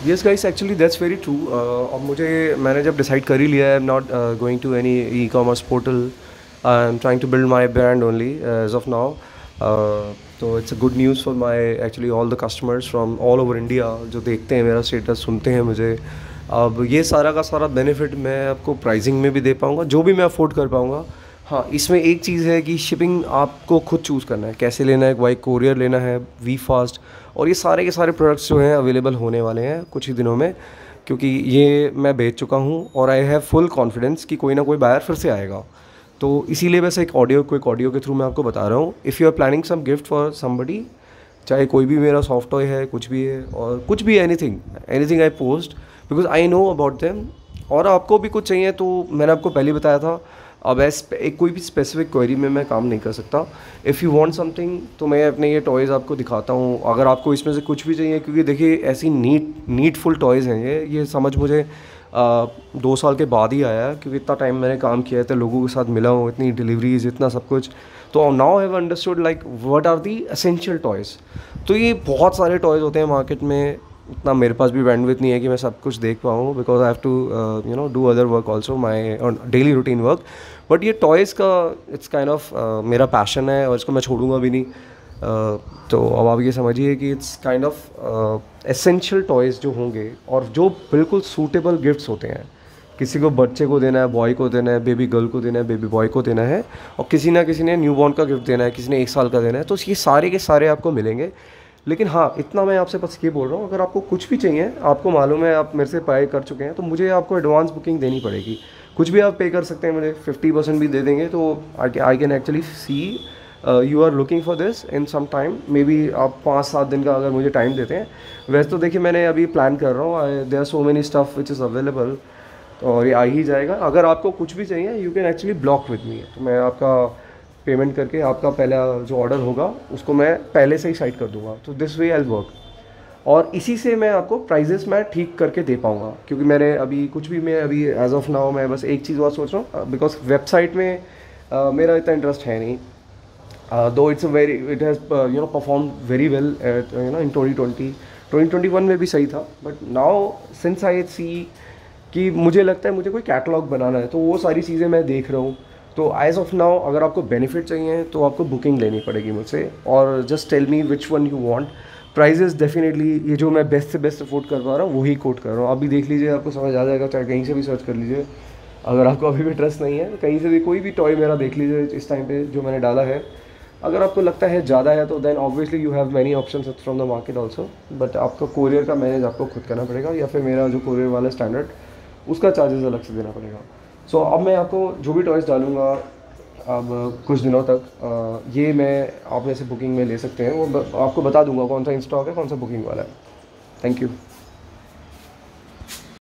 Yes guys, actually that's very true. अब मैंने जब डिसाइड कर ही लिया है, I am not going to any e commerce portal, I am trying to build my brand only as of now. तो it's a good news for my actually all the customers from all over India जो देखते हैं मेरा status, सुनते हैं मुझे। अब ये सारा का सारा बेनिफिट मैं आपको प्राइसिंग में भी दे पाऊँगा, जो भी मैं अफोर्ड कर पाऊँगा। हाँ, इसमें एक चीज़ है कि शिपिंग आपको खुद चूज़ करना है, कैसे लेना है, वाई कोरियर लेना है, वी फास्ट, और ये सारे के सारे प्रोडक्ट्स जो हैं अवेलेबल होने वाले हैं कुछ ही दिनों में, क्योंकि ये मैं बेच चुका हूँ और आई हैव फुल कॉन्फिडेंस कि कोई ना कोई बायर फिर से आएगा। तो इसीलिए बस एक क्विक ऑडियो के थ्रू मैं आपको बता रहा हूँ, if you are planning some gift for somebody, चाहे कोई भी मेरा सॉफ्ट टॉय है, कुछ भी है, और कुछ भी, anything anything I post, because I know about them. और आपको भी कुछ चाहिए तो मैंने आपको पहले बताया था, अब एक कोई भी स्पेसिफिक क्वेरी में मैं काम नहीं कर सकता। इफ़ यू वांट समथिंग तो मैं अपने ये टॉयज़ आपको दिखाता हूँ, अगर आपको इसमें से कुछ भी चाहिए, क्योंकि देखिए ऐसी नीडफुल टॉयज़ हैं ये समझ मुझे 2 साल के बाद ही आया, क्योंकि इतना टाइम मैंने काम किया है, तो लोगों के साथ मिला हूँ, इतनी डिलीवरीज, इतना सब कुछ। तो now I have understood like what are the essential toys. तो ये बहुत सारे टॉयज़ होते हैं मार्केट में, इतना मेरे पास भी बैंडविड्थ नहीं है कि मैं सब कुछ देख पाऊँ, because I have to do other work also, my daily routine work. But ये टॉयज़ का इट्स काइंड ऑफ मेरा पैशन है और इसको मैं छोड़ूंगा भी नहीं। तो अब आप ये समझिए कि it's kind of essential toys जो होंगे और जो बिल्कुल सूटेबल गिफ्ट्स होते हैं। किसी को बच्चे को देना है, बॉय को देना है, बेबी गर्ल को देना है, बेबी बॉय को देना है, और किसी ना किसी ने न्यूबॉर्न का गिफ्ट देना है, किसी ने 1 साल का देना है, तो ये सारे के सारे आपको मिलेंगे। लेकिन हाँ, इतना मैं आपसे बस ये बोल रहा हूँ, अगर आपको कुछ भी चाहिए, आपको मालूम है आप मेरे से पे कर चुके हैं, तो मुझे आपको एडवांस बुकिंग देनी पड़ेगी। कुछ भी आप पे कर सकते हैं, मुझे 50% भी दे देंगे, तो I can actually see you are looking for this in some time, maybe आप 5-7 दिन का अगर मुझे टाइम देते हैं। वैसे तो देखिए मैंने अभी प्लान कर रहा हूँ, there are so many stuff which is available, और ये आ ही जाएगा। अगर आपको कुछ भी चाहिए you can actually block with me, तो मैं आपका पेमेंट करके आपका पहला जो ऑर्डर होगा उसको मैं पहले से ही साइड कर दूंगा। तो this way I will work, और इसी से मैं आपको प्राइजेस मैं ठीक करके दे पाऊँगा, क्योंकि मैंने अभी कुछ भी, मैं अभी एज ऑफ नाउ मैं बस एक चीज़ और सोच रहा हूँ, बिकॉज वेबसाइट में मेरा इतना इंटरेस्ट है नहीं, दो it's very it has perform very well in 2021 में भी सही था, बट नाउ सिंस आई सी कि मुझे लगता है मुझे कोई कैटलॉग बनाना है, तो वो सारी चीज़ें मैं देख रहा हूँ। तो एज ऑफ नाउ अगर आपको बेनिफिट चाहिए तो आपको बुकिंग लेनी पड़ेगी मुझसे, और just tell me which one you want. Prices definitely ये जो मैं बेस्ट से बेस्ट अफोर्ड कर पा रहा हूँ वही कोट कर रहा हूँ। अभी देख लीजिए, आपको समझ आ जाएगा, चाहे कहीं से भी सर्च कर लीजिए। अगर आपको अभी भी ट्रस्ट नहीं है, कहीं से भी कोई भी टॉय मेरा देख लीजिए इस टाइम पे जो मैंने डाला है। अगर आपको लगता है ज़्यादा है तो then obviously you have many options from the market also, but आपका कोरियर का मैनेज आपको खुद करना पड़ेगा, या फिर मेरा जो कोरियर वाला स्टैंडर्ड उसका चार्जेस अलग से देना पड़ेगा। सो अब मैं आपको जो भी टॉयज़ डालूँगा अब कुछ दिनों तक, ये मैं आप में से बुकिंग में ले सकते हैं, वो आपको बता दूंगा कौन सा इन स्टॉक है, कौन सा बुकिंग वाला है। Thank you.